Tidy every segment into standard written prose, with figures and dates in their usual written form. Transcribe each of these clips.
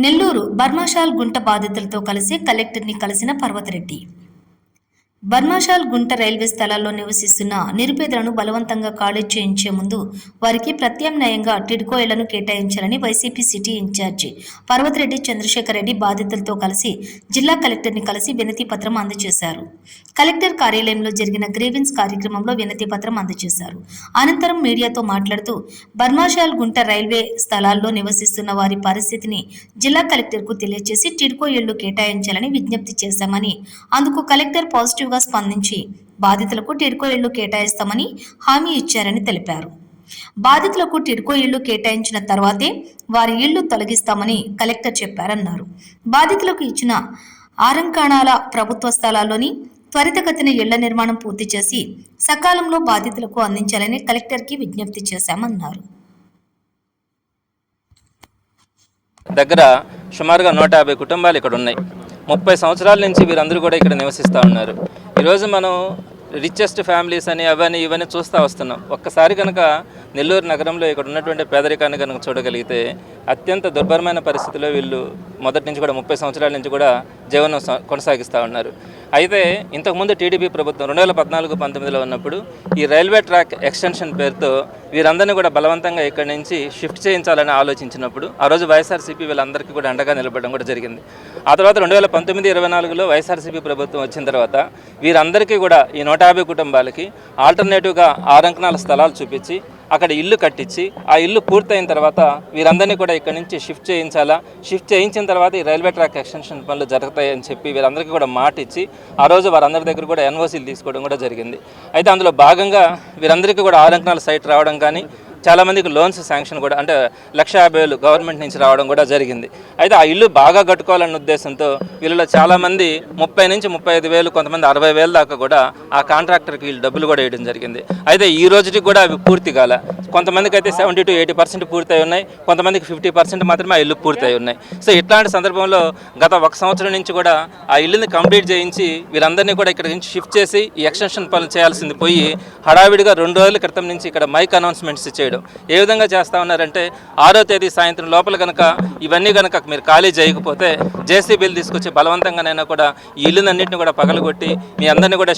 నెల్లూరు బర్మాషాల్ గుంట బాధితులతో కలిసి కలెక్టర్ని కలిసిన పర్వతరెడ్డి. బర్మాషాల్ గుంట రైల్వే స్థలాల్లో నివసిస్తున్న నిరుపేదలను బలవంతంగా ఖాళీ చేయించే ముందు వారికి ప్రత్యామ్నాయంగా టిడ్కో ఇళ్లను కేటాయించాలని YCP city incharge Parvathareddy Chandrasekhar Reddy బాధితులతో కలిసి జిల్లా కలెక్టర్ని కలిసి వినతి పత్రం అందజేశారు. కలెక్టర్ కార్యాలయంలో జరిగిన గ్రీవెన్స్ కార్యక్రమంలో వినతి పత్రం అందజేశారు. అనంతరం మీడియాతో మాట్లాడుతూ బర్మాషాల్ గుంట రైల్వే స్థలాల్లో నివసిస్తున్న వారి పరిస్థితిని జిల్లా కలెక్టర్కు తెలియజేసి టిడ్కో ఇళ్లు కేటాయించాలని విజ్ఞప్తి చేశామని, అందుకు కలెక్టర్ పాజిటివ్గా స్పందించి బాధితులకు టిడ్కో ఇళ్లు కేటాయిస్తామని హామీ ఇచ్చారని తెలిపారు. బాధితులకు టిడ్కో ఇళ్లు కేటాయించిన తర్వాతే వారి ఇళ్లు తొలగిస్తామని కలెక్టర్ చెప్పారన్నారు. బాధితులకు ఇచ్చిన ఆరంకాణాల ప్రభుత్వ స్థలాల్లోని త్వరితగతిన ఇళ్ల నిర్మాణం పూర్తి చేసి సకాలంలో బాధితులకు అందించాలని కలెక్టర్కి విజ్ఞప్తి చేశామన్నారు. దగ్గర సుమారుగా 150 కుటుంబాలు ఇక్కడ ఉన్నాయి. 30 సంవత్సరాల నుంచి వీరందరూ కూడా ఇక్కడ నివసిస్తూ ఉన్నారు. ఈరోజు మనం రిచెస్ట్ ఫ్యామిలీస్ అని అవన్నీ ఇవన్నీ చూస్తూ వస్తున్నాం. ఒక్కసారి కనుక నెల్లూరు నగరంలో ఇక్కడ ఉన్నటువంటి పేదరికాన్ని కనుక చూడగలిగితే అత్యంత దుర్భరమైన పరిస్థితుల్లో వీళ్ళు మొదటి నుంచి కూడా 30 సంవత్సరాల నుంచి కూడా జీవనం కొనసాగిస్తూ ఉన్నారు. అయితే ఇంతకుముందు టీడీపీ ప్రభుత్వం 2014-19లో ఉన్నప్పుడు ఈ రైల్వే ట్రాక్ ఎక్స్టెన్షన్ పేరుతో వీరందరినీ కూడా బలవంతంగా ఇక్కడి నుంచి షిఫ్ట్ చేయించాలని ఆలోచించినప్పుడు ఆ రోజు వైఎస్ఆర్సీపీ వీళ్ళందరికీ కూడా అండగా నిలబడడం కూడా జరిగింది. ఆ తర్వాత 2019-24లో వైఎస్ఆర్సీపీ ప్రభుత్వం వచ్చిన తర్వాత వీరందరికీ కూడా ఈ 150 కుటుంబాలకి ఆల్టర్నేటివ్గా 6 అంకణాల స్థలాలు చూపించి అక్కడ ఇల్లు కట్టించి ఆ ఇల్లు పూర్తయిన తర్వాత వీరందరినీ కూడా ఇక్కడి నుంచి షిఫ్ట్ చేయించాలా, షిఫ్ట్ చేయించిన తర్వాత ఈ రైల్వే ట్రాక్ ఎక్స్టెన్షన్ పనులు జరుగుతాయని చెప్పి వీరందరికీ కూడా మాట ఇచ్చి ఆ రోజు వారందరి దగ్గర కూడా ఎన్ఓసీలు తీసుకోవడం కూడా జరిగింది. అయితే అందులో భాగంగా వీరందరికీ కూడా 6 అంకణాల సైట్ రావడం కానీ చాలామందికి లోన్స్ శాంక్షన్ కూడా అంటే 1,50,000 గవర్నమెంట్ నుంచి రావడం కూడా జరిగింది. అయితే ఆ ఇల్లు బాగా కట్టుకోవాలన్న ఉద్దేశంతో వీళ్ళలో చాలామంది 30,000 నుంచి 35,000 కొంతమంది 60,000 దాకా కూడా ఆ కాంట్రాక్టర్కి వీళ్ళు డబ్బులు కూడా వేయడం జరిగింది. అయితే ఈ రోజుకి కూడా అవి పూర్తి కాల. కొంతమందికి అయితే 70 to 80% పూర్తయి ఉన్నాయి, కొంతమందికి 50% మాత్రమే ఆ ఇల్లు పూర్తయి ఉన్నాయి. సో ఇట్లాంటి సందర్భంలో గత 1 సంవత్సరం నుంచి కూడా ఆ ఇల్లుని కంప్లీట్ చేయించి వీరందరినీ కూడా ఇక్కడ నుంచి షిఫ్ట్ చేసి ఈ ఎక్స్టెన్షన్ పనులు చేయాల్సింది పోయి హడావిడిగా 2 రోజుల క్రితం నుంచి ఇక్కడ మైక్ అనౌన్స్మెంట్స్ చేయడం ఏ విధంగా చేస్తూ ఉన్నారంటే 6వ తేదీ సాయంత్రం లోపల కనుక ఇవన్నీ కనుక మీరు ఖాళీ చేయకపోతే జేసీబీలు తీసుకొచ్చి బలవంతంగానైనా కూడా ఈ ఇల్లునన్నింటిని కూడా పగలగొట్టి మీ అందరినీ కూడా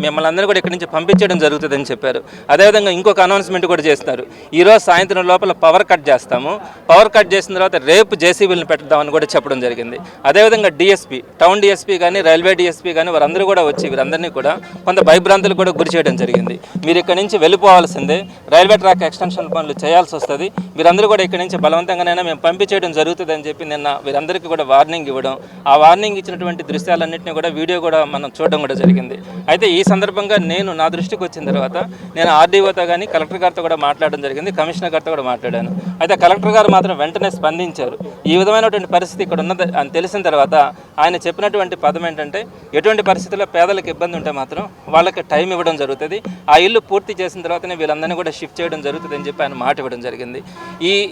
మిమ్మల్ని అందరినీ కూడా ఇక్కడి నుంచి పంపించడం జరుగుతుందని చెప్పారు. అదేవిధంగా ఇంకొక అనౌన్స్మెంట్ కూడా చేస్తారు. ఈరోజు సాయంత్రం లోపల పవర్ కట్ చేస్తాము, పవర్ కట్ చేసిన తర్వాత రేపు జేసీబీలను పెడదామని కూడా చెప్పడం జరిగింది. అదేవిధంగా డిఎస్పీ, టౌన్ డిఎస్పీ కానీ రైల్వే డిఎస్పీ కానీ వారందరూ కూడా వచ్చి వీరందరినీ కూడా కొంత భయభ్రాంతులు కూడా గురి చేయడం జరిగింది. మీరు ఇక్కడి నుంచి వెళ్ళిపోవాల్సిందే, రైల్వే ట్రాక్ ఎక్స్టెన్షన్ పనులు చేయాల్సి వస్తుంది, మీరందరూ కూడా ఇక్కడి నుంచి బలవంతంగానైనా మేము పంపించేయడం జరుగుతుంది అని చెప్పి నిన్న వీరందరికీ కూడా వార్నింగ్ ఇవ్వడం, ఆ వార్నింగ్ ఇచ్చినటువంటి దృశ్యాలన్నింటినీ కూడా వీడియో కూడా మనం చూడడం కూడా జరిగింది. అయితే ఈ సందర్భంగా నా దృష్టికి వచ్చిన తర్వాత నేను ఆర్డీఓతో కానీ కలెక్టర్ గారితో కూడా మాట్లాడడం జరిగింది, కమిషనర్ గారితో కూడా మాట్లాడాను. అయితే కలెక్టర్ గారు మాత్రం వెంటనే స్పందించారు. ఈ విధమైనటువంటి పరిస్థితి ఇక్కడ ఉన్నది అని తెలిసిన తర్వాత ఆయన చెప్పినటువంటి పదం ఏంటంటే ఎటువంటి పరిస్థితుల్లో పేదలకు ఇబ్బంది ఉంటే మాత్రం వాళ్ళకి టైం ఇవ్వడం జరుగుతుంది, ఆ ఇల్లు పూర్తి చేసిన తర్వాతనే వీళ్ళందరినీ కూడా షిఫ్ట్ చేయడం జరుగుతుంది అని చెప్పి ఆయన మాట ఇవ్వడం జరిగింది.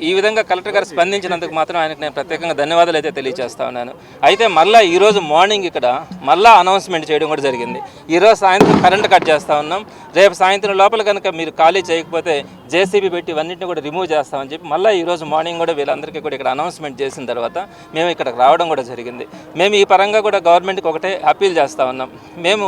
ఈ విధంగా కలెక్టర్ గారు స్పందించినందుకు మాత్రం ఆయనకు నేను ప్రత్యేకంగా ధన్యవాదాలు అయితే తెలియజేస్తా ఉన్నాను. అయితే మళ్ళీ ఈరోజు మార్నింగ్ ఇక్కడ మళ్ళీ అనౌన్స్మెంట్ చేయడం కూడా జరిగింది. ఈరోజు సాయంత్రం కరెంట్ కట్ చేస్తూ ఉన్నాం, రేపు సాయంత్రం లోపల కనుక మీరు ఖాళీ చేయకపోతే జేసీబీ పెట్టి ఇవన్నింటినీ కూడా రిమూవ్ చేస్తామని చెప్పి మళ్ళీ ఈరోజు మార్నింగ్ కూడా వీళ్ళందరికీ కూడా ఇక్కడ అనౌన్స్మెంట్ చేసిన తర్వాత మేము ఇక్కడికి రావడం కూడా జరిగింది. మేము ఈ పరంగా కూడా గవర్నమెంట్కి ఒకటే అప్పీల్ చేస్తూ ఉన్నాం. మేము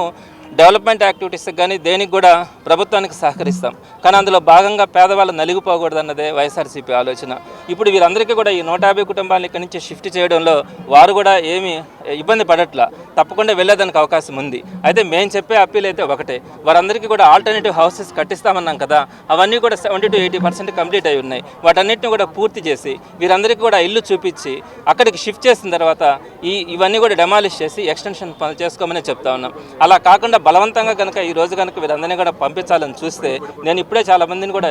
డెవలప్మెంట్ యాక్టివిటీస్కి కానీ దేనికి కూడా ప్రభుత్వానికి సహకరిస్తాం, కానీ అందులో భాగంగా పేదవాళ్ళు నలిగిపోకూడదు అన్నదే వైఎస్ఆర్సీపీ ఆలోచన. ఇప్పుడు వీరందరికీ కూడా ఈ 150 కుటుంబాలను ఇక్కడి నుంచి షిఫ్ట్ చేయడంలో వారు కూడా ఏమీ ఇబ్బంది పడట్లా, తప్పకుండా వెళ్ళేదానికి అవకాశం ఉంది. అయితే మేము చెప్పే అప్పీల్ అయితే ఒకటే, వారందరికీ కూడా ఆల్టర్నేటివ్ హౌసెస్ కట్టిస్తామన్నాం కదా, అవన్నీ కూడా 70 to 80% కంప్లీట్ అయి ఉన్నాయి. వాటన్నిటిని కూడా పూర్తి చేసి వీరందరికీ కూడా ఇల్లు చూపించి అక్కడికి షిఫ్ట్ చేసిన తర్వాత ఇవన్నీ కూడా డెమాలిష్ చేసి ఎక్స్టెన్షన్ పనులు చేసుకోమని చెప్తా ఉన్నాం. అలా కాకుండా బలవంతంగా కనుక ఈ రోజు కనుక వీరందరినీ కూడా పంపించాలని చూస్తే నేను ఇప్పుడే చాలా మందిని కూడా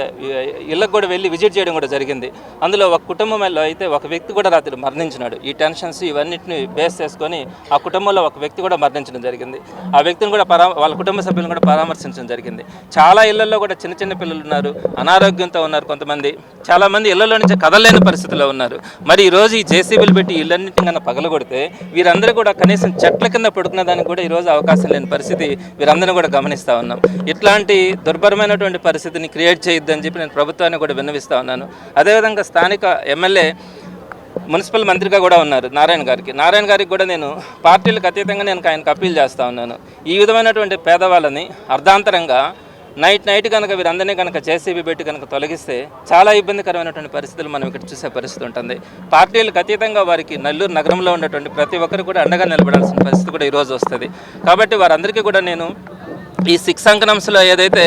ఇళ్ళకు కూడా వెళ్ళి విజిట్ చేయడం కూడా జరిగింది. అందులో ఒక కుటుంబంలో అయితే ఒక వ్యక్తి కూడా రాత్రి మరణించినాడు. ఈ టెన్షన్స్ ఇవన్నిటిని బేస్ చేసుకొని ఆ కుటుంబంలో ఒక వ్యక్తి కూడా మరణించడం జరిగింది. ఆ వ్యక్తిని కూడా వాళ్ళ కుటుంబ సభ్యులను కూడా పరామర్శించడం జరిగింది. చాలా ఇళ్లలో కూడా చిన్న చిన్న పిల్లలు ఉన్నారు, అనారోగ్యంతో ఉన్నారు, కొంతమంది చాలామంది ఇళ్లలో నుంచి కదలలేని పరిస్థితిలో ఉన్నారు. మరి ఈరోజు ఈ జేసీబీలు పెట్టి ఇళ్ళన్నింటినీ కన్నా పగలగొడితే వీరందరూ కూడా కనీసం చెట్ల కింద పడుకునే దానికి కూడా ఈరోజు అవకాశం లేని పరిస్థితి వీరందరూ కూడా గమనిస్తూ ఉన్నాం. ఇట్లాంటి దుర్భరమైనటువంటి పరిస్థితిని క్రియేట్ చేయొద్దని చెప్పి నేను ప్రభుత్వాన్ని కూడా విన్నవిస్తూ ఉన్నాను. అదేవిధంగా స్థానిక ఎమ్మెల్యే మున్సిపల్ మంత్రిగా కూడా ఉన్నారు నారాయణ గారికి కూడా నేను పార్టీలకు అతీతంగా నేను ఆయనకు అప్పీల్ చేస్తూ ఉన్నాను. ఈ విధమైనటువంటి పేదవాళ్ళని అర్ధాంతరంగా నైట్ కనుక వీరందరినీ కనుక జేసీబీ పెట్టి కనుక తొలగిస్తే చాలా ఇబ్బందికరమైనటువంటి పరిస్థితులు మనం ఇక్కడ చూసే పరిస్థితి ఉంటుంది. పార్టీలకు అతీతంగా వారికి నెల్లూరు నగరంలో ఉన్నటువంటి ప్రతి ఒక్కరు కూడా అండగా నిలబడాల్సిన పరిస్థితి కూడా ఈరోజు వస్తుంది. కాబట్టి వారందరికీ కూడా నేను ఈ 6 అంకణంస్లో ఏదైతే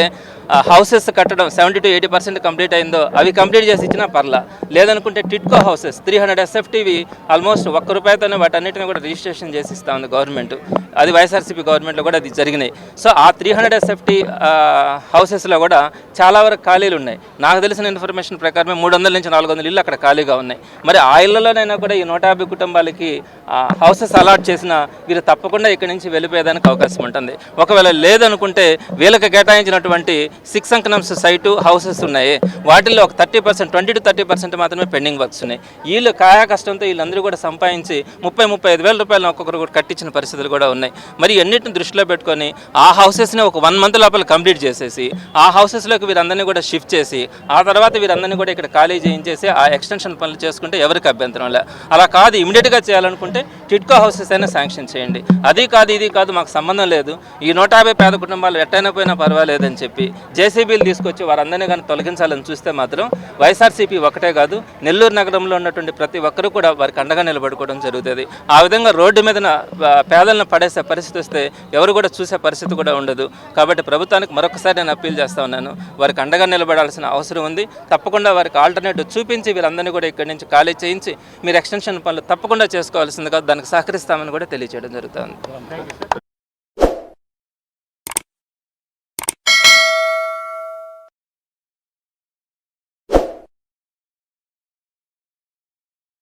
హౌసెస్ కట్టడం 70 to 80% కంప్లీట్ అయిందో అవి కంప్లీట్ చేసి ఇచ్చినా పర్లా, లేదనుకుంటే టిట్కో హౌసెస్ 300 SFTవి ఆల్మోస్ట్ ₹1 వాటన్నిటిని కూడా రిజిస్ట్రేషన్ చేసి ఇస్తా ఉంది గవర్నమెంట్. అది వైఎస్ఆర్సీపీ గవర్నమెంట్లో కూడా అది జరిగినాయి. సో ఆ 300 SFT హౌసెస్లో కూడా చాలా వరకు ఖాళీలు ఉన్నాయి. నాకు తెలిసిన ఇన్ఫర్మేషన్ ప్రకారమే 300 నుంచి 400 ఇళ్ళు అక్కడ ఖాళీగా ఉన్నాయి. మరి ఆ ఇళ్లలోనైనా కూడా ఈ 150 కుటుంబాలకి హౌసెస్ అలాట్ చేసిన వీరు తప్పకుండా ఇక్కడి నుంచి వెళ్ళిపోయేదానికి అవకాశం ఉంటుంది. ఒకవేళ లేదనుకుంటే వీళ్ళకి కేటాయించినటువంటి 6 అంకణంస్ సైటు హౌసెస్ ఉన్నాయి, వాటిల్లో ఒక 30% 20 to 30% మాత్రమే పెండింగ్ వర్క్స్ ఉన్నాయి. వీళ్ళు కాయా కష్టంతో వీళ్ళందరూ కూడా సంపాదించి 30-35 వేల రూపాయలను ఒక్కొక్కరు కూడా కట్టించిన పరిస్థితులు కూడా ఉన్నాయి. మరి అన్నింటిని దృష్టిలో పెట్టుకొని ఆ హౌసెస్ని ఒక 1 month లోపల కంప్లీట్ చేసేసి ఆ హౌసెస్లోకి వీరందరినీ కూడా షిఫ్ట్ చేసి ఆ తర్వాత వీరందరినీ కూడా ఇక్కడ ఖాళీ చేయించేసి ఆ ఎక్స్టెన్షన్ పనులు చేసుకుంటే ఎవరికి అభ్యంతరం లే. అలా కాదు, ఇమీడియట్గా చేయాలనుకుంటే టిట్కో హౌసెస్ అయినా శాంక్షన్ చేయండి. అది కాదు ఇది కాదు మాకు సంబంధం లేదు, ఈ 150 పేద కుటుంబాలు ఎట్టైనా పోయినా పర్వాలేదని చెప్పి జేసీబీలు తీసుకొచ్చి వారందరినీ కానీ తొలగించాలని చూస్తే మాత్రం వైఎస్ఆర్సీపీ ఒకటే కాదు, నెల్లూరు నగరంలో ఉన్నటువంటి ప్రతి ఒక్కరూ కూడా వారికి అండగా నిలబడుకోవడం జరుగుతుంది. ఆ విధంగా రోడ్డు మీద పేదలను పడేసే పరిస్థితి వస్తే ఎవరు కూడా చూసే పరిస్థితి కూడా ఉండదు. కాబట్టి ప్రభుత్వానికి మరొకసారి నేను అప్పీల్ చేస్తా ఉన్నాను, వారికి అండగా నిలబడాల్సిన అవసరం ఉంది. తప్పకుండా వారికి ఆల్టర్నేటివ్ చూపించి వీరందరినీ కూడా ఇక్కడి నుంచి ఖాళీ చేయించి మీరు ఎక్స్టెన్షన్ పనులు తప్పకుండా చేసుకోవాల్సిందిగా దానికి సహకరిస్తామని కూడా తెలియజేయడం జరుగుతుంది.